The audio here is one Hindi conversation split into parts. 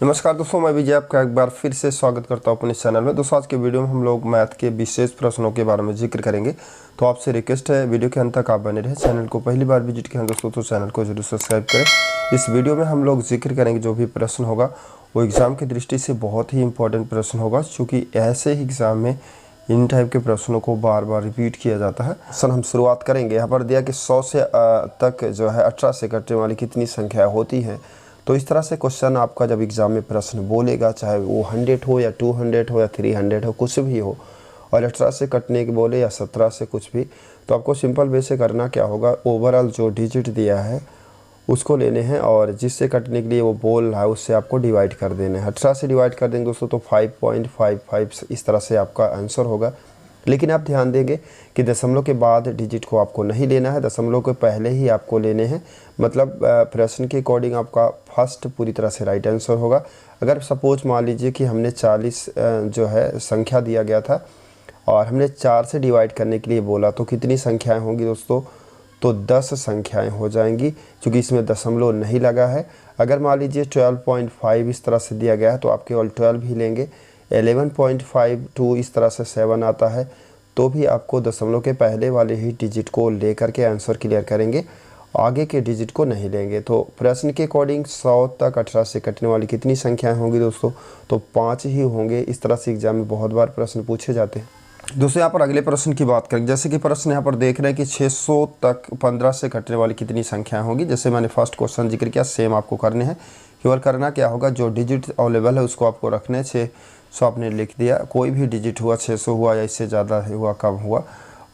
नमस्कार दोस्तों, मैं विजय आपका एक बार फिर से स्वागत करता हूं अपने चैनल में। दोस्तों आज के वीडियो में हम लोग मैथ के विशेष प्रश्नों के बारे में जिक्र करेंगे। तो आपसे रिक्वेस्ट है वीडियो के अंत तक आप बने रहें। चैनल को पहली बार विजिट किया दोस्तों तो चैनल को जरूर सब्सक्राइब करें। इस वीडियो में हम लोग जिक्र करेंगे जो भी प्रश्न होगा वो एग्ज़ाम की दृष्टि से बहुत ही इंपॉर्टेंट प्रश्न होगा, चूँकि ऐसे ही एग्ज़ाम में इन टाइप के प्रश्नों को बार बार रिपीट किया जाता है। सर हम शुरुआत करेंगे। यहाँ पर दिया कि 100 से तक जो है 18 से कटने वाली कितनी संख्या होती है। तो इस तरह से क्वेश्चन आपका जब एग्ज़ाम में प्रश्न बोलेगा, चाहे वो 100 हो या 200 हो या 300 हो, कुछ भी हो, और 18 से कटने के बोले या 17 से कुछ भी, तो आपको सिंपल वे से करना क्या होगा, ओवरऑल जो डिजिट दिया है उसको लेने हैं और जिससे कटने के लिए वो बोल रहा है उससे आपको डिवाइड कर देना है। 18 से डिवाइड कर देंगे दोस्तों तो 5.55 इस तरह से आपका आंसर होगा। लेकिन आप ध्यान देंगे कि दशमलव के बाद डिजिट को आपको नहीं लेना है, दशमलव के पहले ही आपको लेने हैं। मतलब प्रश्न के अकॉर्डिंग आपका फर्स्ट पूरी तरह से राइट आंसर होगा। अगर सपोज मान लीजिए कि हमने 40 जो है संख्या दिया गया था और हमने 4 से डिवाइड करने के लिए बोला, तो कितनी संख्याएं होंगी दोस्तों, तो 10 संख्याएं हो जाएंगी, क्योंकि इसमें दशमलव नहीं लगा है। अगर मान लीजिए 12.5 इस तरह से दिया गया है तो आप केवल 12 ही लेंगे। 11.52 इस तरह से 7 आता है तो भी आपको दशमलव के पहले वाले ही डिजिट को लेकर के आंसर क्लियर करेंगे, आगे के डिजिट को नहीं लेंगे। तो प्रश्न के अकॉर्डिंग 100 तक 18 से कटने वाली कितनी संख्याएं होंगी दोस्तों, तो 5 ही होंगे। इस तरह से एग्जाम में बहुत बार प्रश्न पूछे जाते हैं। दोस्तों यहाँ पर अगले प्रश्न की बात करें। जैसे कि प्रश्न यहाँ पर देख रहे हैं कि 600 तक 15 से कटने वाली कितनी संख्याएं होंगी। जैसे मैंने फर्स्ट क्वेश्चन जिक्र किया, सेम आपको करने हैं। केवल करना क्या होगा, जो डिजिट अवेलेबल है उसको आपको रखने। 600 आपने लिख दिया, कोई भी डिजिट हुआ, 600 हुआ या इससे ज़्यादा हुआ, कम हुआ,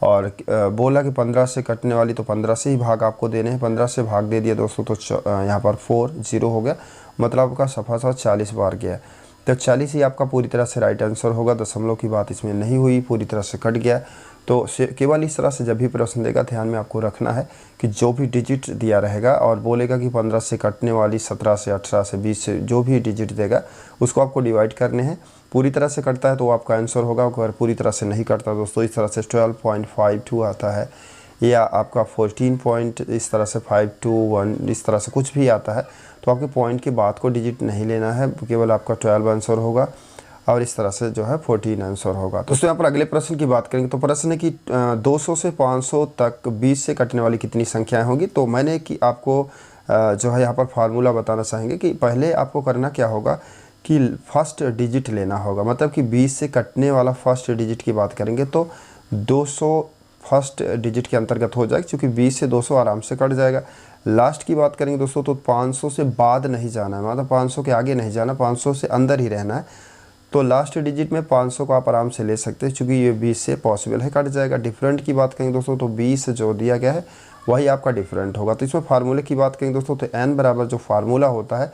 और बोला कि 15 से कटने वाली, तो 15 से ही भाग आपको देने हैं। 15 से भाग दे दिया दोस्तों तो यहाँ पर 40 हो गया, मतलब आपका सफा 40 बार गया, तो 40 ही आपका पूरी तरह से राइट आंसर होगा। दशमलव की बात इसमें नहीं हुई, पूरी तरह से कट गया। तो केवल इस तरह से जब भी प्रश्न देगा ध्यान में आपको रखना है कि जो भी डिजिट दिया रहेगा और बोलेगा कि 15 से कटने वाली, 17 से, 18 से, 20 से, जो भी डिजिट देगा उसको आपको डिवाइड करने हैं। पूरी तरह से कटता है तो आपका आंसर होगा, अगर पूरी तरह से नहीं कटता दोस्तों, इस तरह से 12.52 आता है या आपका 14 पॉइंट इस तरह से 521 इस तरह से कुछ भी आता है, तो आपके पॉइंट के बाद को डिजिट नहीं लेना है, केवल आपका 12 आंसर होगा और इस तरह से जो है 14 आंसर होगा। दोस्तों यहाँ पर अगले प्रश्न की बात करेंगे। तो प्रश्न है कि 200 से 500 तक 20 से कटने वाली कितनी संख्याएं होंगी। तो मैंने कि आपको जो है यहाँ पर फार्मूला बताना चाहेंगे कि पहले आपको करना क्या होगा कि फर्स्ट डिजिट लेना होगा। मतलब कि 20 से कटने वाला फर्स्ट डिजिट की बात करेंगे तो 200 फर्स्ट डिजिट के अंतर्गत हो जाएगा, क्योंकि 20 से 200 आराम से कट जाएगा। लास्ट की बात करेंगे दोस्तों तो 500 से बाद नहीं जाना है, मतलब 500 के आगे नहीं जाना, 500 से अंदर ही रहना है। तो लास्ट डिजिट में 500 को आप आराम से ले सकते हैं, क्योंकि ये 20 से पॉसिबल है, कट जाएगा। डिफरेंट की बात करेंगे दोस्तों तो 20 जो दिया गया है वही आपका डिफरेंट होगा। तो इसमें फार्मूले की बात करेंगे दोस्तों तो n बराबर जो फार्मूला होता है,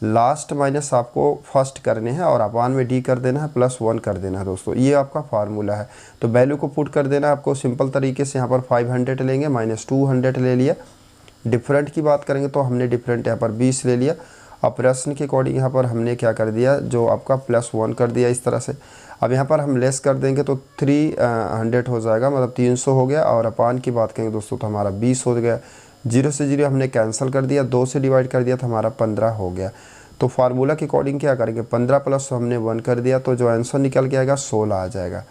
लास्ट माइनस आपको फर्स्ट करने हैं और अपान में डी कर देना है, +1 कर देना है दोस्तों, ये आपका फार्मूला है। तो वैल्यू को पुट कर देना है आपको सिंपल तरीके से। यहाँ पर 500 लेंगे, -200 ले लिया। डिफरेंट की बात करेंगे तो हमने डिफरेंट यहाँ पर 20 ले लिया। अब प्रश्न के अकॉर्डिंग यहाँ पर हमने क्या कर दिया, जो आपका +1 कर दिया इस तरह से। अब यहाँ पर हम लेस कर देंगे तो 300 हो जाएगा, मतलब 300 हो गया। और अपान की बात करेंगे दोस्तों तो हमारा 20 हो गया। 0 से 0 हमने कैंसिल कर दिया, 2 से डिवाइड कर दिया तो हमारा 15 हो गया। तो फार्मूला के अकॉर्डिंग क्या करेंगे, 15 प्लस हमने 1 कर दिया तो जो आंसर निकल के आएगा 16 आ जाएगा।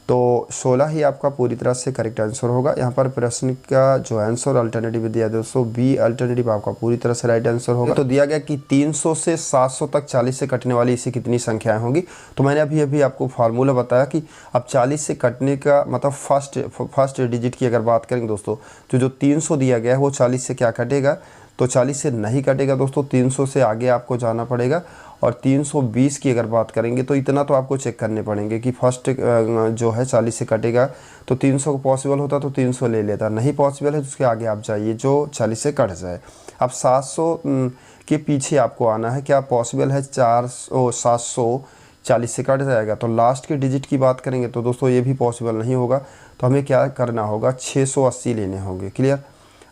तो 16 ही आपका पूरी तरह से करेक्ट आंसर होगा। यहाँ पर प्रश्न का जो आंसर अल्टरनेटिव दिया दोस्तों, बी अल्टरनेटिव आपका पूरी तरह से राइट आंसर होगा। तो दिया गया कि 300 से 700 तक 40 से कटने वाली इसे कितनी संख्याएं होंगी। तो मैंने अभी आपको फार्मूला बताया कि अब 40 से कटने का मतलब फर्स्ट डिजिट की अगर बात करेंगे दोस्तों, तो जो 300 दिया गया है वो 40 से क्या कटेगा, तो 40 से नहीं कटेगा दोस्तों, 300 से आगे आपको जाना पड़ेगा। और 320 की अगर बात करेंगे तो इतना तो आपको चेक करने पड़ेंगे कि फर्स्ट जो है 40 से कटेगा, तो 300 को पॉसिबल होता तो 300 ले लेता, नहीं पॉसिबल है तो उसके आगे आप जाइए जो 40 से कट जाए। अब 700 के पीछे आपको आना है, क्या पॉसिबल है 740 से कट जाएगा। तो लास्ट के डिजिट की बात करेंगे तो दोस्तों ये भी पॉसिबल नहीं होगा, तो हमें क्या करना होगा, 680 लेने होंगे। क्लियर।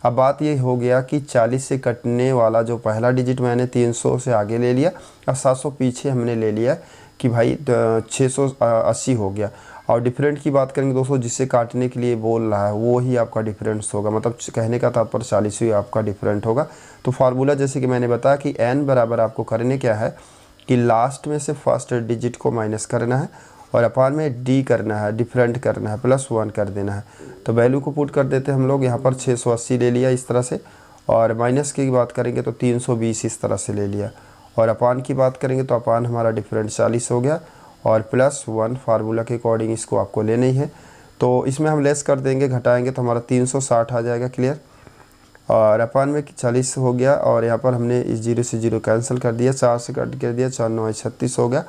अब बात ये हो गया कि 40 से कटने वाला जो पहला डिजिट मैंने 300 से आगे ले लिया, अब 700 पीछे हमने ले लिया कि भाई 680 हो गया। और डिफरेंट की बात करेंगे दोस्तों, जिससे काटने के लिए बोल रहा है वो ही आपका डिफरेंस होगा, मतलब कहने का तात्पर्य 40 ही आपका डिफरेंट होगा। तो फार्मूला जैसे कि मैंने बताया कि n बराबर आपको करने क्या है कि लास्ट में से फर्स्ट डिजिट को माइनस करना है और अपान में डी करना है, डिफरेंट करना है, +1 कर देना है। तो वैल्यू को पुट कर देते हैं हम लोग। यहाँ पर 680 ले लिया इस तरह से, और माइनस की बात करेंगे तो 320 इस तरह से ले लिया, और अपान की बात करेंगे तो अपान हमारा डिफरेंट 40 हो गया, और +1 फार्मूला के अकॉर्डिंग इसको आपको लेना ही है। तो इसमें हम लेस कर देंगे, घटाएंगे तो हमारा 360 आ जाएगा, क्लियर। और अपान में 40 हो गया, और यहाँ पर हमने इस 0 से 0 कैंसिल कर दिया, 4 से कट कर दिया, 4 9 36 हो गया,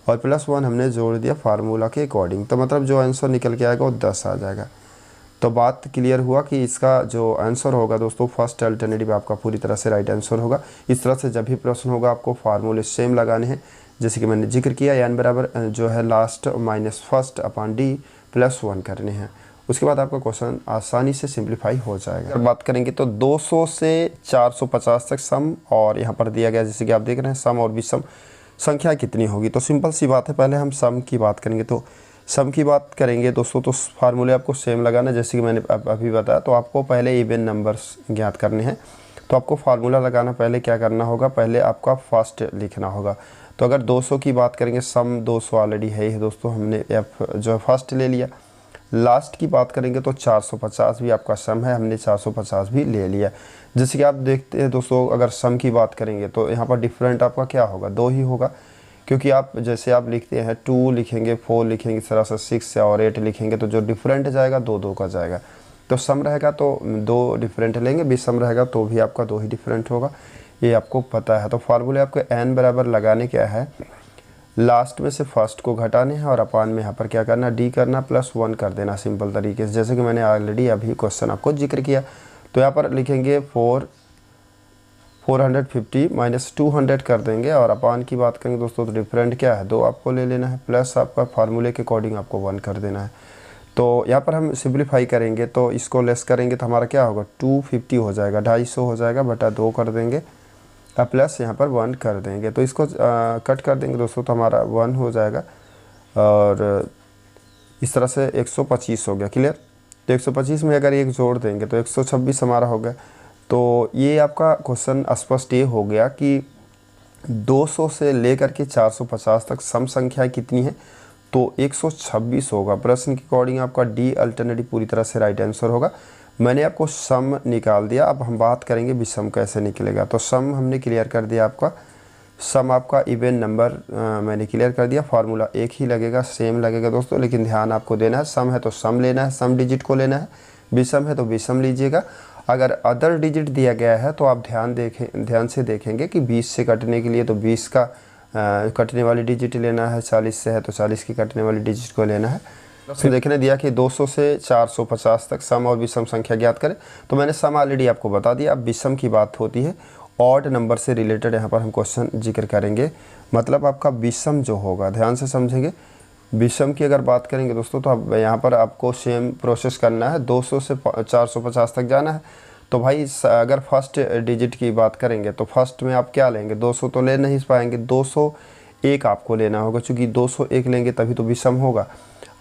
और +1 हमने जोड़ दिया फार्मूला के अकॉर्डिंग। तो मतलब जो आंसर निकल के आएगा वो 10 आ जाएगा। तो बात क्लियर हुआ कि इसका जो आंसर होगा दोस्तों फर्स्ट अल्टरनेटिव आपका पूरी तरह से राइट आंसर होगा। इस तरह से जब भी प्रश्न होगा आपको फार्मूले सेम लगाने हैं, जैसे कि मैंने जिक्र किया, n बराबर जो है लास्ट माइनस फर्स्ट अपान डी +1 करने हैं। उसके बाद आपका क्वेश्चन आसानी से सिंप्लीफाई हो जाएगा। अगर बात करेंगे तो 200 से 450 तक सम, और यहाँ पर दिया गया जैसे कि आप देख रहे हैं सम और विषम संख्या कितनी होगी। तो सिंपल सी बात है, पहले हम सम की बात करेंगे। तो सम की बात करेंगे दोस्तों तो फार्मूले आपको सेम लगाना, जैसे कि मैंने अभी बताया। तो आपको पहले इवन नंबर्स ज्ञात करने हैं, तो आपको फार्मूला लगाना पहले क्या करना होगा, पहले आपका फर्स्ट लिखना होगा। तो अगर 200 की बात करेंगे, सम 200 ऑलरेडी है ही दोस्तों, हमने एफ जो फर्स्ट ले लिया। लास्ट की बात करेंगे तो 450 भी आपका सम है, हमने 450 भी ले लिया। जैसे कि आप देखते हैं दोस्तों, अगर सम की बात करेंगे तो यहाँ पर डिफरेंट आपका क्या होगा, 2 ही होगा, क्योंकि आप जैसे आप लिखते हैं 2 लिखेंगे, 4 लिखेंगे, इस तरह से 6 और 8 लिखेंगे, तो जो डिफरेंट जाएगा 2 का जाएगा। तो सम रहेगा तो 2 डिफरेंट लेंगे, विषम रहेगा तो भी आपका 2 ही डिफरेंट होगा, ये आपको पता है। तो फार्मूले आपको n बराबर लगाने क्या है, लास्ट में से फर्स्ट को घटाने हैं, और अपान में यहाँ पर क्या करना, डी करना, +1 कर देना सिंपल तरीके से, जैसे कि मैंने ऑलरेडी अभी क्वेश्चन आपको जिक्र किया। तो यहाँ पर लिखेंगे 450 माइनस 200 कर देंगे, और अपान की बात करेंगे दोस्तों तो डिफरेंट क्या है, 2 आपको ले लेना है, प्लस आपका फार्मूले के अकॉर्डिंग आपको 1 कर देना है। तो यहाँ पर हम सिंप्लीफाई करेंगे तो इसको लेस करेंगे तो हमारा क्या होगा, 250 हो जाएगा, 250 हो जाएगा, बटा 2 कर देंगे, प्लस यहाँ पर 1 कर देंगे। तो इसको कट कर देंगे दोस्तों तो हमारा 1 हो जाएगा, और इस तरह से 125 हो गया, क्लियर। तो 125 में अगर एक जोड़ देंगे तो 126 हमारा हो गया। तो ये आपका क्वेश्चन स्पष्ट ये हो गया कि 200 से लेकर के 450 तक सम संख्या कितनी है, तो 126 होगा। प्रश्न के अकॉर्डिंग आपका डी अल्टरनेटिव पूरी तरह से राइट आंसर होगा। मैंने आपको सम निकाल दिया, अब हम बात करेंगे विषम कैसे निकलेगा। तो सम हमने क्लियर कर दिया, आपका सम आपका इवन नंबर मैंने क्लियर कर दिया, फार्मूला एक ही लगेगा, सेम लगेगा दोस्तों, लेकिन ध्यान आपको देना है, सम है तो सम लेना है, सम डिजिट को लेना है, विषम है तो विषम लीजिएगा। अगर अदर डिजिट दिया गया है तो आप ध्यान से देखेंगे कि 20 से कटने के लिए तो 20 का कटने वाली डिजिट लेना है, 40 से है तो 40 की कटने वाली डिजिट को लेना है। तो देखने दिया कि 200 से 450 तक सम और विषम संख्या ज्ञात करें, तो मैंने सम ऑलरेडी आपको बता दिया। अब विषम की बात होती है, ऑड नंबर से रिलेटेड यहाँ पर हम क्वेश्चन जिक्र करेंगे। मतलब आपका विषम जो होगा, ध्यान से समझेंगे, विषम की अगर बात करेंगे दोस्तों तो अब यहाँ पर आपको सेम प्रोसेस करना है, 200 से 450 तक जाना है। तो भाई अगर फर्स्ट डिजिट की बात करेंगे तो फर्स्ट में आप क्या लेंगे, 200 तो ले नहीं पाएंगे, 201 आपको लेना होगा, चूँकि 201 लेंगे तभी तो विषम होगा।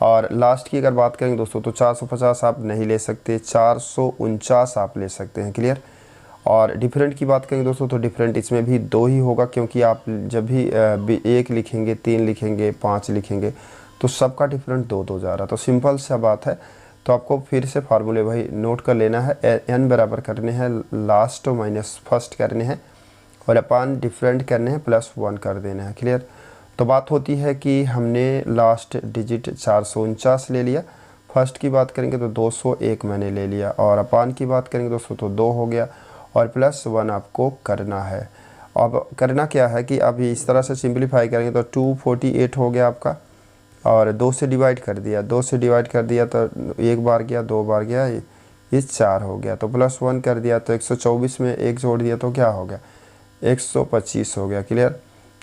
और लास्ट की अगर बात करेंगे दोस्तों तो 450 आप नहीं ले सकते, 449 आप ले सकते हैं, क्लियर। और डिफरेंट की बात करेंगे दोस्तों तो डिफरेंट इसमें भी 2 ही होगा, क्योंकि आप जब भी 1 लिखेंगे, 3 लिखेंगे, 5 लिखेंगे तो सबका डिफरेंट 2 जा रहा। तो सिंपल सा बात है। तो आपको फिर से फार्मूले भाई नोट कर लेना है, n बराबर करने हैं, लास्ट माइनस फर्स्ट करने हैं, और अपान डिफरेंट करने हैं, +1 कर देना है, क्लियर। तो बात होती है कि हमने लास्ट डिजिट 449 ले लिया, फर्स्ट की बात करेंगे तो 201 मैंने ले लिया, और अपान की बात करेंगे दोस्तों तो 2 हो गया, और +1 आपको करना है। अब करना क्या है कि अभी इस तरह से सिंप्लीफाई करेंगे तो 248 हो गया आपका, और 2 से डिवाइड कर दिया, 2 से डिवाइड कर दिया तो 1 बार गया, 2 बार गया, ये 4 हो गया। तो +1 कर दिया तो 124 में 1 जोड़ दिया तो क्या हो गया, 125 हो गया, क्लियर।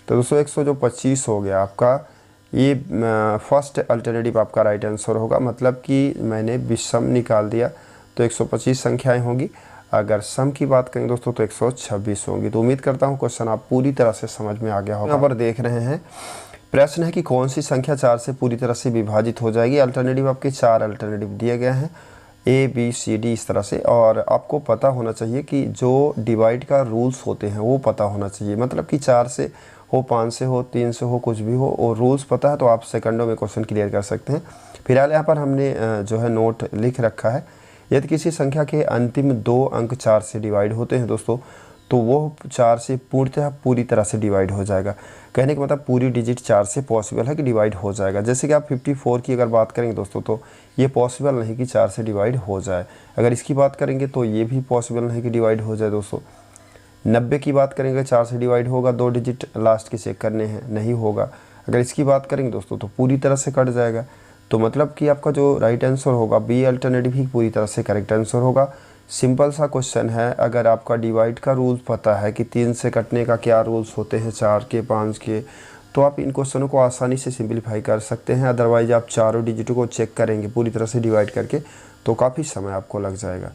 तो दोस्तों 125 हो गया आपका, ये फर्स्ट अल्टरनेटिव आपका राइट आंसर होगा। मतलब कि मैंने विषम निकाल दिया तो 125 संख्याएं होंगी, अगर सम की बात करें दोस्तों तो 126 होंगी। तो उम्मीद करता हूँ क्वेश्चन आप पूरी तरह से समझ में आ गया होगा। यहाँ पर देख रहे हैं प्रश्न है कि कौन सी संख्या 4 से पूरी तरह से विभाजित हो जाएगी। अल्टरनेटिव आपके 4 अल्टरनेटिव दिए गए हैं, A B C D इस तरह से, और आपको पता होना चाहिए कि जो डिवाइड का रूल्स होते हैं वो पता होना चाहिए। मतलब कि 4 से हो 5 से हो 3 से हो कुछ भी हो, और रूल्स पता है तो आप सेकंडों में क्वेश्चन क्लियर कर सकते हैं। फिलहाल यहाँ पर हमने जो है नोट लिख रखा है, यदि किसी संख्या के अंतिम 2 अंक 4 से डिवाइड होते हैं दोस्तों, तो वो 4 से पूर्णतः पूरी तरह से डिवाइड हो जाएगा। कहने का मतलब पूरी डिजिट 4 से पॉसिबल है कि डिवाइड हो जाएगा। जैसे कि आप 54 की अगर बात करेंगे दोस्तों, तो ये पॉसिबल नहीं कि 4 से डिवाइड हो जाए। अगर इसकी बात करेंगे तो ये भी पॉसिबल नहीं कि डिवाइड हो जाए दोस्तों। 90 की बात करेंगे 4 से डिवाइड होगा, 2 डिजिट लास्ट के चेक करने हैं, नहीं होगा। अगर इसकी बात करेंगे दोस्तों तो पूरी तरह से कट जाएगा। तो मतलब कि आपका जो राइट आंसर होगा बी अल्टरनेटिव ही पूरी तरह से करेक्ट आंसर होगा। सिंपल सा क्वेश्चन है। अगर आपका डिवाइड का रूल पता है कि 3 से कटने का क्या रूल्स होते हैं, 4 के 5 के, तो आप इन क्वेश्चनों को आसानी से सिंपलीफाई कर सकते हैं। अदरवाइज आप चारों डिजिटों को चेक करेंगे पूरी तरह से डिवाइड करके, तो काफ़ी समय आपको लग जाएगा।